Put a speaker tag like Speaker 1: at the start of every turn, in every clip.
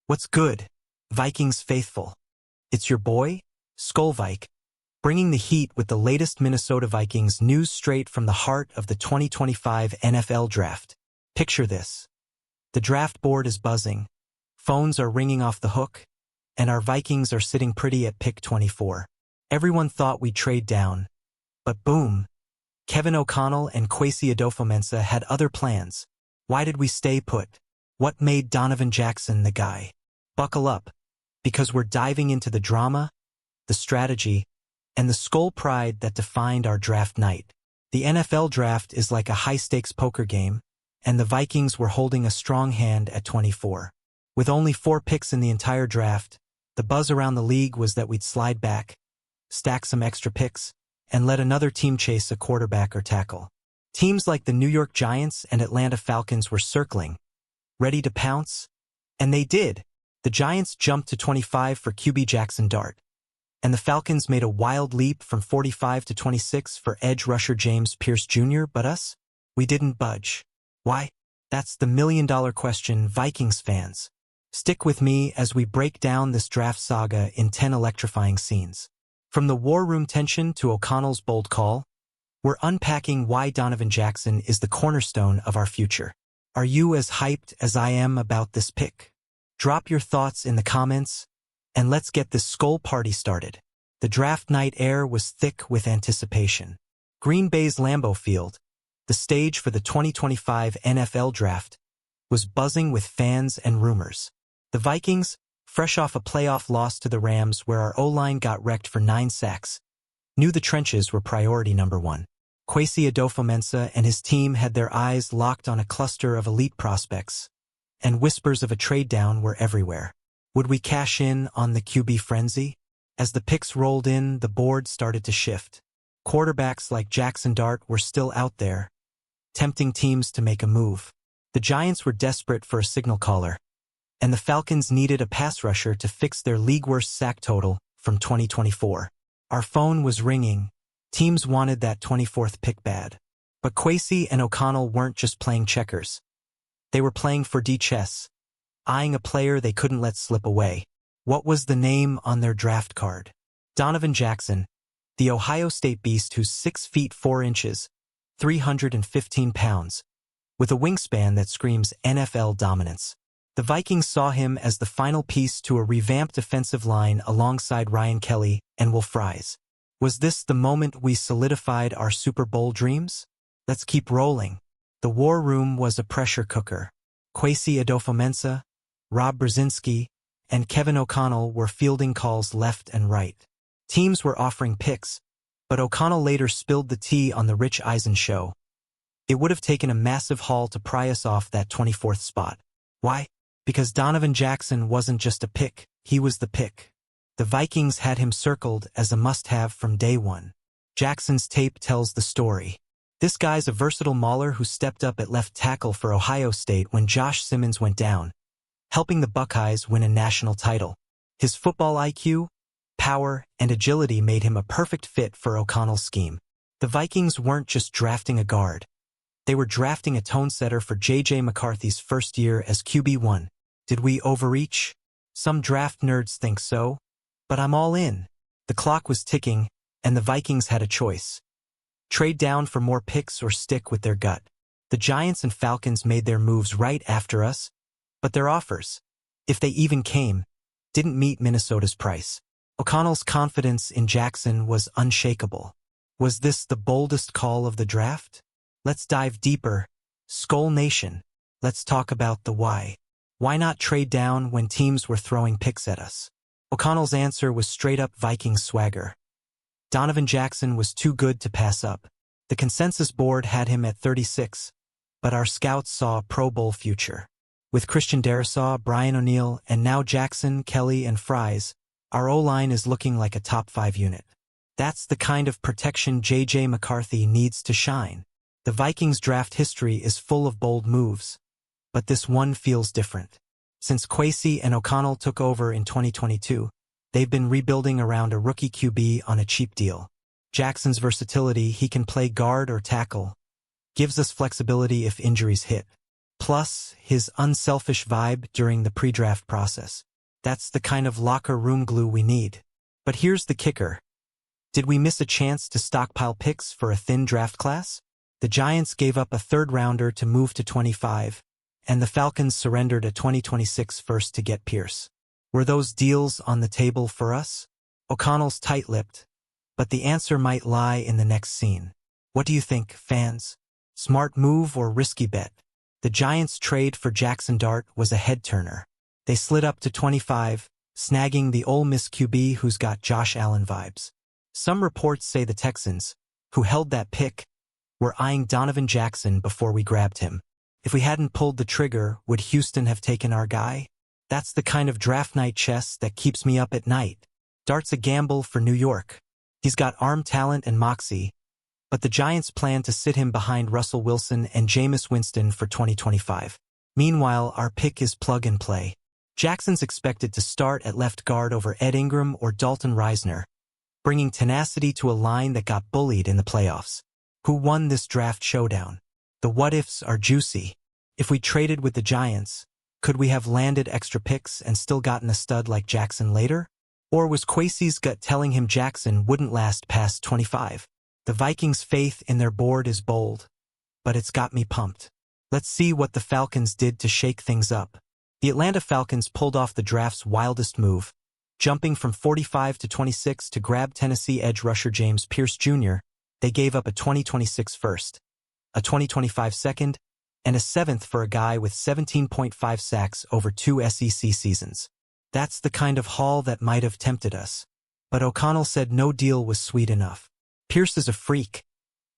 Speaker 1: What's good, Vikings faithful? It's your boy, Skullvike, bringing the heat with the latest Minnesota Vikings news straight from the heart of the 2025 NFL Draft. Picture this. The draft board is buzzing, phones are ringing off the hook, and our Vikings are sitting pretty at pick 24. Everyone thought we'd trade down, but boom, Kevin O'Connell and Kwesi Adofo-Mensah had other plans. Why did we stay put? What made Donovan Jackson the guy? Buckle up, because we're diving into the drama, the strategy, and the skull pride that defined our draft night. The NFL Draft is like a high-stakes poker game, and the Vikings were holding a strong hand at 24. With only 4 picks in the entire draft, the buzz around the league was that we'd slide back, stack some extra picks, and let another team chase a quarterback or tackle. Teams like the New York Giants and Atlanta Falcons were circling, ready to pounce, and they did. The Giants jumped to 25 for QB Jackson Dart, and the Falcons made a wild leap from 45 to 26 for edge rusher James Pierce Jr., but us? We didn't budge. Why? That's the million-dollar question, Vikings fans. Stick with me as we break down this draft saga in 10 electrifying scenes. From the war room tension to O'Connell's bold call, we're unpacking why Donovan Jackson is the cornerstone of our future. Are you as hyped as I am about this pick? Drop your thoughts in the comments, and let's get this skull party started. The draft night air was thick with anticipation. Green Bay's Lambeau Field, the stage for the 2025 NFL Draft, was buzzing with fans and rumors. The Vikings, fresh off a playoff loss to the Rams where our O-line got wrecked for 9 sacks, knew the trenches were priority number 1. Kwesi Adofo-Mensah and his team had their eyes locked on a cluster of elite prospects, and whispers of a trade down were everywhere. Would we cash in on the QB frenzy? As the picks rolled in, the board started to shift. Quarterbacks like Jackson Dart were still out there, tempting teams to make a move. The Giants were desperate for a signal caller, and the Falcons needed a pass rusher to fix their league-worst sack total from 2024. Our phone was ringing. Teams wanted that 24th pick bad. But Kwesi and O'Connell weren't just playing checkers. They were playing for chess, eyeing a player they couldn't let slip away. What was the name on their draft card? Donovan Jackson, the Ohio State beast who's 6 feet 4 inches, 315 pounds, with a wingspan that screams NFL dominance. The Vikings saw him as the final piece to a revamped offensive line alongside Ryan Kelly and Will Fries. Was this the moment we solidified our Super Bowl dreams? Let's keep rolling. The war room was a pressure cooker. Kwesi Adofo-Mensah, Rob Brzezinski, and Kevin O'Connell were fielding calls left and right. Teams were offering picks, but O'Connell later spilled the tea on the Rich Eisen show. It would have taken a massive haul to pry us off that 24th spot. Why? Because Donovan Jackson wasn't just a pick, he was the pick. The Vikings had him circled as a must-have from day one. Jackson's tape tells the story. This guy's a versatile mauler who stepped up at left tackle for Ohio State when Josh Simmons went down, helping the Buckeyes win a national title. His football IQ, power, and agility made him a perfect fit for O'Connell's scheme. The Vikings weren't just drafting a guard. They were drafting a tone-setter for J.J. McCarthy's first year as QB1. Did we overreach? Some draft nerds think so, but I'm all in. The clock was ticking, and the Vikings had a choice. Trade down for more picks or stick with their gut. The Giants and Falcons made their moves right after us, but their offers, if they even came, didn't meet Minnesota's price. O'Connell's confidence in Jackson was unshakable. Was this the boldest call of the draft? Let's dive deeper. Skull Nation. Let's talk about the why. Why not trade down when teams were throwing picks at us? O'Connell's answer was straight-up Viking swagger. Donovan Jackson was too good to pass up. The consensus board had him at 36, but our scouts saw a Pro Bowl future. With Christian Darrisaw, Brian O'Neill, and now Jackson, Kelly, and Fries, our O-line is looking like a top 5 unit. That's the kind of protection J.J. McCarthy needs to shine. The Vikings' draft history is full of bold moves, but this one feels different. Since Kwesi and O'Connell took over in 2022, they've been rebuilding around a rookie QB on a cheap deal. Jackson's versatility, he can play guard or tackle, gives us flexibility if injuries hit. Plus, his unselfish vibe during the pre-draft process. That's the kind of locker room glue we need. But here's the kicker. Did we miss a chance to stockpile picks for a thin draft class? The Giants gave up a third-rounder to move to 25, and the Falcons surrendered a 2026 first to get Pierce. Were those deals on the table for us? O'Connell's tight-lipped, but the answer might lie in the next scene. What do you think, fans? Smart move or risky bet? The Giants' trade for Jackson Dart was a head-turner. They slid up to 25, snagging the Ole Miss QB who's got Josh Allen vibes. Some reports say the Texans, who held that pick, were eyeing Donovan Jackson before we grabbed him. If we hadn't pulled the trigger, would Houston have taken our guy? That's the kind of draft night chess that keeps me up at night. Dart's a gamble for New York. He's got arm talent and moxie, but the Giants plan to sit him behind Russell Wilson and Jameis Winston for 2025. Meanwhile, our pick is plug and play. Jackson's expected to start at left guard over Ed Ingram or Dalton Reisner, bringing tenacity to a line that got bullied in the playoffs. Who won this draft showdown? The what-ifs are juicy. If we traded with the Giants, could we have landed extra picks and still gotten a stud like Jackson later? Or was Kwesi's gut telling him Jackson wouldn't last past 25? The Vikings' faith in their board is bold, but it's got me pumped. Let's see what the Falcons did to shake things up. The Atlanta Falcons pulled off the draft's wildest move, jumping from 45 to 26 to grab Tennessee edge rusher James Pierce Jr. They gave up a 2026 first, a 2025 second, and a seventh for a guy with 17.5 sacks over 2 SEC seasons. That's the kind of haul that might have tempted us. But O'Connell said no deal was sweet enough. Pierce is a freak,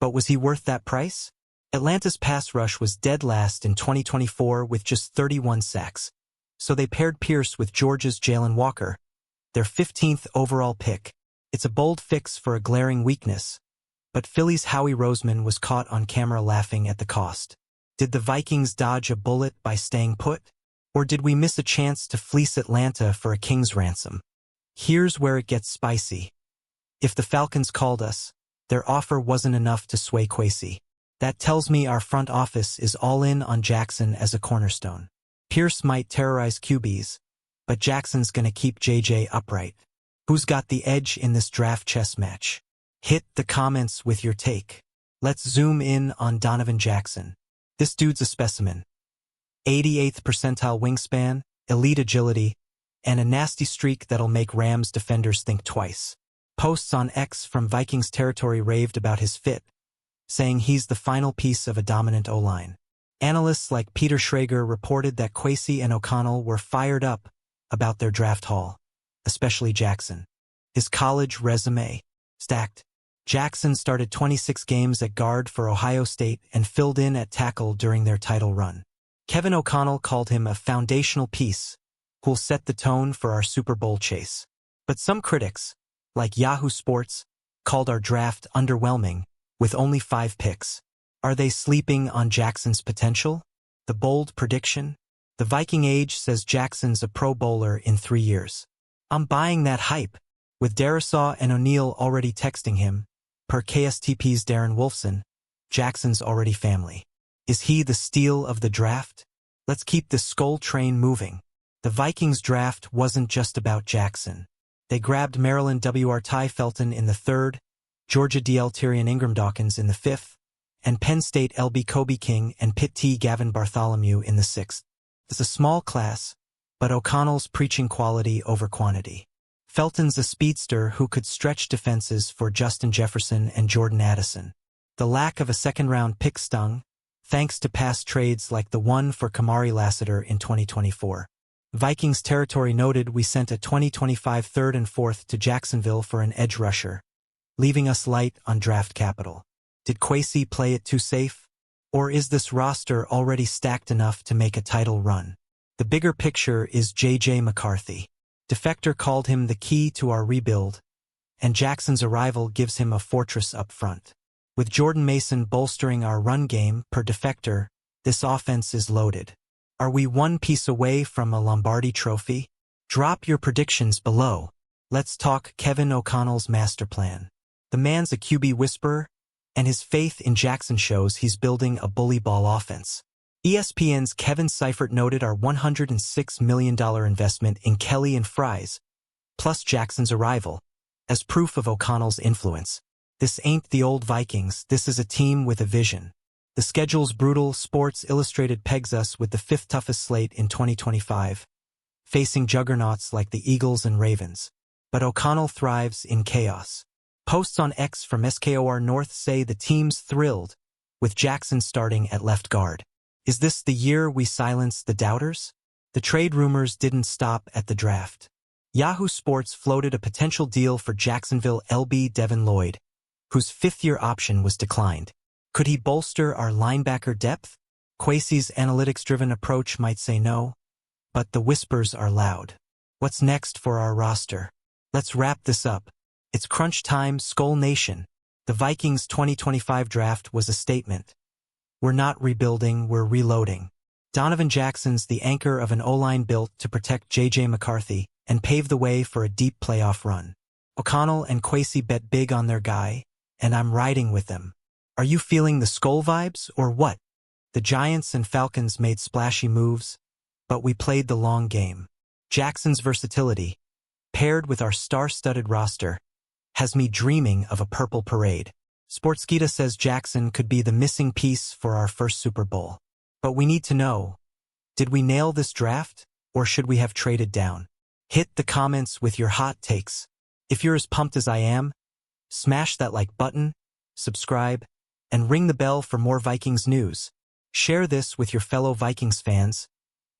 Speaker 1: but was he worth that price? Atlanta's pass rush was dead last in 2024 with just 31 sacks, so they paired Pierce with Georgia's Jalen Walker, their 15th overall pick. It's a bold fix for a glaring weakness, but Philly's Howie Roseman was caught on camera laughing at the cost. Did the Vikings dodge a bullet by staying put? Or did we miss a chance to fleece Atlanta for a king's ransom? Here's where it gets spicy. If the Falcons called us, their offer wasn't enough to sway Kwesi. That tells me our front office is all in on Jackson as a cornerstone. Pierce might terrorize QBs, but Jackson's gonna keep JJ upright. Who's got the edge in this draft chess match? Hit the comments with your take. Let's zoom in on Donovan Jackson. This dude's a specimen. 88th percentile wingspan, elite agility, and a nasty streak that'll make Rams defenders think twice. Posts on X from Vikings territory raved about his fit, saying he's the final piece of a dominant O-line. Analysts like Peter Schrager reported that Kwesi and O'Connell were fired up about their draft haul, especially Jackson. His college resume, stacked. Jackson started 26 games at guard for Ohio State and filled in at tackle during their title run. Kevin O'Connell called him a foundational piece who'll set the tone for our Super Bowl chase. But some critics, like Yahoo Sports, called our draft underwhelming, with only 5 picks. Are they sleeping on Jackson's potential? The bold prediction? The Viking Age says Jackson's a Pro Bowler in 3 years. I'm buying that hype, with Darisaw and O'Neal already texting him. Per KSTP's Darren Wolfson, Jackson's already family. Is he the steal of the draft? Let's keep the skull train moving. The Vikings draft wasn't just about Jackson. They grabbed Maryland W.R. Ty Felton in the 3rd, Georgia D.L. Tyrion Ingram Dawkins in the 5th, and Penn State L.B. Kobe King and Pitt T. Gavin Bartholomew in the 6th. It's a small class, but O'Connell's preaching quality over quantity. Felton's a speedster who could stretch defenses for Justin Jefferson and Jordan Addison. The lack of a second-round pick stung, thanks to past trades like the one for Kamari Lassiter in 2024. Vikings territory noted we sent a 2025 3rd and 4th to Jacksonville for an edge rusher, leaving us light on draft capital. Did Kwesi play it too safe? Or is this roster already stacked enough to make a title run? The bigger picture is J.J. McCarthy. Defector called him the key to our rebuild, and Jackson's arrival gives him a fortress up front. With Jordan Mason bolstering our run game per Defector, this offense is loaded. Are we one piece away from a Lombardi trophy? Drop your predictions below. Let's talk Kevin O'Connell's master plan. The man's a QB whisperer, and his faith in Jackson shows he's building a bully ball offense. ESPN's Kevin Seifert noted our $106 million investment in Kelly and Fries, plus Jackson's arrival, as proof of O'Connell's influence. This ain't the old Vikings, this is a team with a vision. The schedule's brutal. Sports Illustrated pegs us with the fifth toughest slate in 2025, facing juggernauts like the Eagles and Ravens. But O'Connell thrives in chaos. Posts on X from SKOR North say the team's thrilled, with Jackson starting at left guard. Is this the year we silence the doubters? The trade rumors didn't stop at the draft. Yahoo Sports floated a potential deal for Jacksonville LB Devin Lloyd, whose fifth-year option was declined. Could he bolster our linebacker depth? Kwesi's analytics-driven approach might say no, but the whispers are loud. What's next for our roster? Let's wrap this up. It's crunch time, Skull Nation. The Vikings 2025 draft was a statement. We're not rebuilding, we're reloading. Donovan Jackson's the anchor of an O-line built to protect J.J. McCarthy and pave the way for a deep playoff run. O'Connell and Kwesi bet big on their guy, and I'm riding with them. Are you feeling the Skull vibes, or what? The Giants and Falcons made splashy moves, but we played the long game. Jackson's versatility, paired with our star-studded roster, has me dreaming of a purple parade. Sportskeeda says Jackson could be the missing piece for our first Super Bowl. But we need to know, did we nail this draft, or should we have traded down? Hit the comments with your hot takes. If you're as pumped as I am, smash that like button, subscribe, and ring the bell for more Vikings news. Share this with your fellow Vikings fans,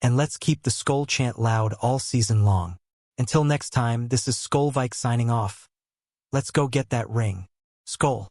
Speaker 1: and let's keep the Skull chant loud all season long. Until next time, this is Skull Vike signing off. Let's go get that ring. Skull.